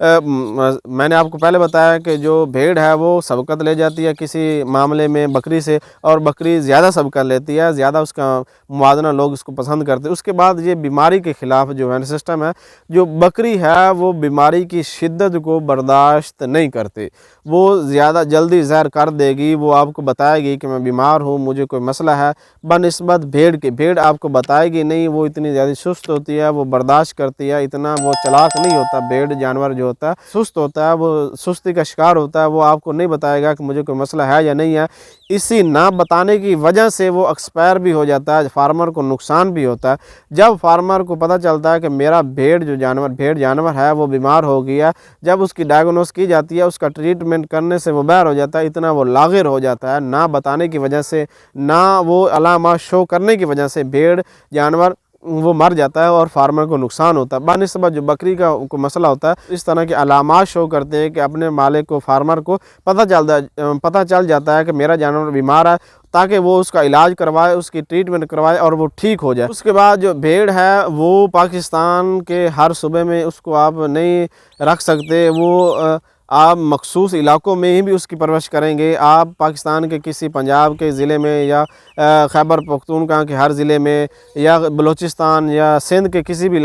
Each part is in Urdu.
میں نے آپ کو پہلے بتایا کہ جو بھیڑ ہے وہ سبقت لے جاتی ہے کسی معاملے میں بکری سے، اور بکری زیادہ سبقت لیتی ہے، زیادہ اس کا موازنہ لوگ اس کو پسند کرتے ہیں۔ اس کے بعد یہ بیماری کے خلاف جو ہے سسٹم ہے، جو بکری ہے وہ بیماری کی شدت کو برداشت نہیں کرتے، وہ زیادہ جلدی زہر کر دے گی، وہ آپ کو بتائے گی کہ میں بیمار ہوں، مجھے کوئی مسئلہ ہے، بنسبت بھیڑ کے۔ بھیڑ آپ کو بتائے گی نہیں، وہ اتنی زیادہ سست ہوتی ہے، وہ برداشت کرتی ہے، اتنا وہ چلاک نہیں ہوتا۔ بھیڑ جانور جو ہوتا ہے سست ہوتا ہے، وہ سستی کا شکار ہوتا ہے، وہ آپ کو نہیں بتائے گا کہ مجھے کوئی مسئلہ ہے یا نہیں ہے۔ اسی نہ بتانے کی وجہ سے وہ ایکسپائر بھی ہو جاتا ہے، فارمر کو نقصان بھی ہوتا ہے۔ جب فارمر کو پتہ چلتا ہے کہ میرا بھیڑ جانور ہے وہ بیمار ہو گیا، جب اس کی ڈائیگنوز کی جاتی ہے، اس کا ٹریٹمنٹ کرنے سے وہ باہر ہو جاتا ہے، اتنا وہ لاغر ہو جاتا ہے، نہ بتانے کی وجہ سے، نہ وہ علامات شو کرنے کی وجہ سے بھیڑ جانور وہ مر جاتا ہے اور فارمر کو نقصان ہوتا ہے۔ بنسبت جو بکری کا کو مسئلہ ہوتا ہے، اس طرح کے علامات شو کرتے ہیں کہ اپنے مالک کو، فارمر کو پتہ چل جاتا ہے کہ میرا جانور بیمار ہے، تاکہ وہ اس کا علاج کروائے، اس کی ٹریٹمنٹ کروائے اور وہ ٹھیک ہو جائے۔ اس کے بعد جو بھیڑ ہے وہ پاکستان کے ہر صوبے میں اس کو آپ نہیں رکھ سکتے، وہ آپ مخصوص علاقوں میں ہی بھی اس کی پرورش کریں گے۔ آپ پاکستان کے کسی پنجاب کے ضلع میں یا خیبر پختونخوا کے ہر ضلع میں یا بلوچستان یا سندھ کے کسی بھی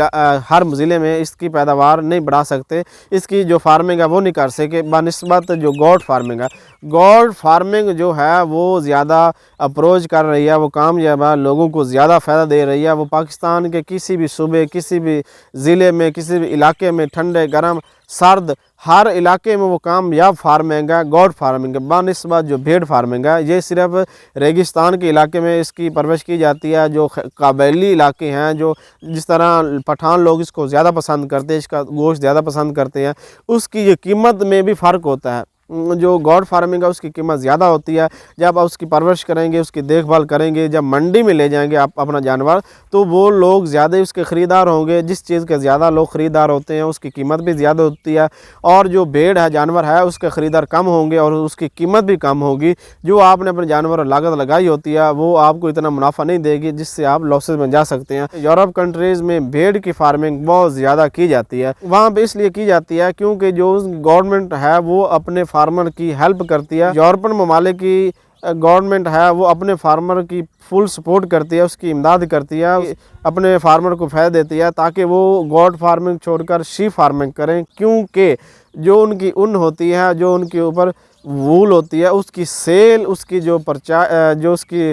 ہر ضلع میں اس کی پیداوار نہیں بڑھا سکتے، اس کی جو فارمنگ ہے وہ نہیں کر سکے۔ بنسبت جو گوٹ فارمنگ ہے، گوٹ فارمنگ جو ہے وہ زیادہ اپروچ کر رہی ہے، وہ کامیاب ہے، لوگوں کو زیادہ فائدہ دے رہی ہے۔ وہ پاکستان کے کسی بھی صوبے، کسی بھی ضلع میں، کسی بھی علاقے میں، ٹھنڈے، گرم، سرد، ہر علاقے میں وہ کامیاب فارمنگ ہے، گوٹ فارمنگ ہے۔ بنسبت جو بھیڑ فارمنگ ہے، یہ صرف ریگستان کے علاقے میں اس کی پرورش کی جاتی ہے، جو قبائلی علاقے ہیں، جو جس طرح پٹھان لوگ اس کو زیادہ پسند کرتے ہیں، اس کا گوشت زیادہ پسند کرتے ہیں، اس کی یہ قیمت میں بھی فرق ہوتا ہے۔ جو گوٹ فارمنگ ہے اس کی قیمت زیادہ ہوتی ہے، جب آپ اس کی پرورش کریں گے، اس کی دیکھ بھال کریں گے، جب منڈی میں لے جائیں گے آپ اپنا جانور، تو وہ لوگ زیادہ اس کے خریدار ہوں گے، جس چیز کے زیادہ لوگ خریدار ہوتے ہیں اس کی قیمت بھی زیادہ ہوتی ہے، اور جو بھیڑ ہے، جانور ہے، اس کے خریدار کم ہوں گے اور اس کی قیمت بھی کم ہوگی۔ جو آپ نے اپنے جانور لاگت لگائی ہوتی ہے وہ آپ کو اتنا منافع نہیں دے گی جس سے آپ لاسز میں جا سکتے ہیں۔ یورپ کنٹریز میں بھیڑ کی فارمنگ بہت زیادہ کی جاتی ہے، وہاں پہ اس لیے کی جاتی ہے کیونکہ جو گورنمنٹ ہے وہ اپنے فارمر کی ہیلپ کرتی ہے۔ یورپن ممالک کی گورنمنٹ ہے وہ اپنے فارمر کی فل سپورٹ کرتی ہے، اس کی امداد کرتی ہے، اپنے فارمر کو فائدہ دیتی ہے تاکہ وہ گوٹ فارمنگ چھوڑ کر شیپ فارمنگ کریں، کیونکہ جو ان کی اون ہوتی ہے، جو ان کے اوپر وول ہوتی ہے، اس کی سیل، اس کی جو اس کی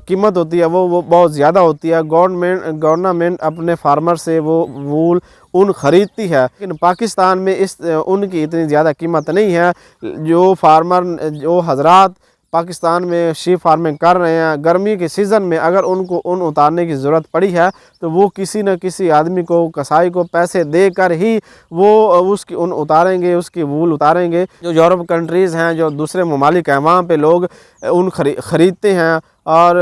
قیمت ہوتی ہے وہ بہت زیادہ ہوتی ہے۔ گورنمنٹ اپنے فارمر سے وہ وول اون خریدتی ہے، لیکن پاکستان میں اس اون کی اتنی زیادہ قیمت نہیں ہے۔ جو فارمر، جو حضرات پاکستان میں شیپ فارمنگ کر رہے ہیں، گرمی کے سیزن میں اگر ان کو اون اتارنے کی ضرورت پڑی ہے تو وہ کسی نہ کسی آدمی کو، کسائی کو پیسے دے کر ہی وہ اس کی اون اتاریں گے، اس کی وول اتاریں گے۔ جو یورپ کنٹریز ہیں، جو دوسرے ممالک ہیں، وہاں پہ لوگ اون خریدتے ہیں اور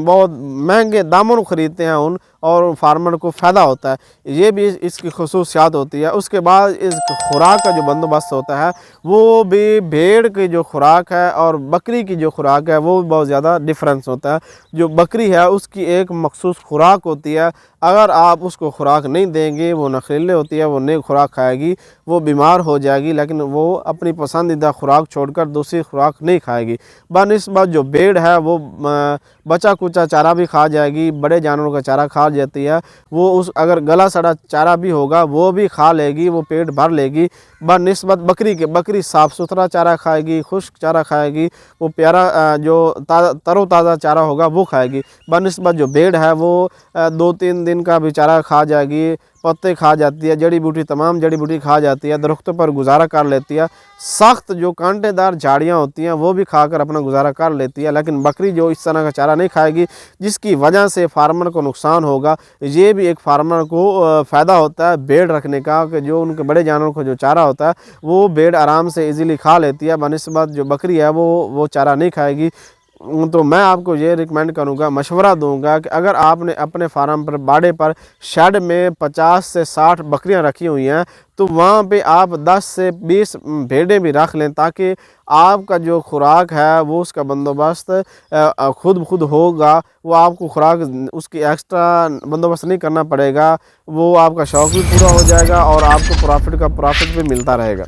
بہت مہنگے داموں خریدتے ہیں اون، اور فارمر کو فائدہ ہوتا ہے۔ یہ بھی اس کی خصوصیات ہوتی ہے۔ اس کے بعد اس خوراک کا جو بندوبست ہوتا ہے وہ بھی بھیڑ کی جو خوراک ہے اور بکری کی جو خوراک ہے وہ بہت زیادہ ڈیفرنس ہوتا ہے۔ جو بکری ہے اس کی ایک مخصوص خوراک ہوتی ہے، اگر آپ اس کو خوراک نہیں دیں گے، وہ نخیلے ہوتی ہے، وہ نئی خوراک کھائے گی، وہ بیمار ہو جائے گی، لیکن وہ اپنی پسندیدہ خوراک چھوڑ کر دوسری خوراک نہیں کھائے گی۔ بنسبت جو بھیڑ ہے وہ بچا کچا چارہ بھی کھا جائے گی، بڑے جانوروں کا چارہ کھا جاتی ہے، وہ اگر گلا سڑا چارہ بھی ہوگا وہ بھی کھا لے گی، وہ پیٹ بھر لے گی۔ بنسبت بکری کے، بکری صاف ستھرا چارہ کھائے گی، خشک چارہ کھائے گی، وہ پیارا جو تر و تازہ چارہ ہوگا وہ کھائے گی۔ بنسبت جو بھیڑ ہے وہ 2-3 دن کا بھی چارہ کھا جائے گی، پتے کھا جاتی ہے، جڑی بوٹی، تمام جڑی بوٹی کھا جاتی ہے، درختوں پر گزارا کر لیتی ہے، سخت جو کانٹے دار جھاڑیاں ہوتی ہیں وہ بھی کھا کر اپنا گزارا کر لیتی ہے، لیکن بکری جو اس طرح کا چارہ نہیں کھائے گی، جس کی وجہ سے فارمر کو نقصان ہوگا۔ یہ بھی ایک فارمر کو فائدہ ہوتا ہے بھیڑ رکھنے کا، کہ جو ان کے بڑے جانوروں کو جو چارہ ہوتا ہے وہ بھیڑ آرام سے ایزیلی کھا لیتی ہے، بنسبت جو بکری ہے وہ چارہ نہیں کھائے گی۔ تو میں آپ کو یہ ریکمینڈ کروں گا، مشورہ دوں گا کہ اگر آپ نے اپنے فارم پر باڑے پر شیڈ میں 50 سے 60 بکریاں رکھی ہوئی ہیں تو وہاں پہ آپ 10 سے 20 بھیڑیں بھی رکھ لیں، تاکہ آپ کا جو خوراک ہے وہ اس کا بندوبست خود ہوگا. وہ آپ کو خوراک اس کی ایکسٹرا بندوبست نہیں کرنا پڑے گا، وہ آپ کا شوق بھی پورا ہو جائے گا اور آپ کو پرافٹ بھی ملتا رہے گا.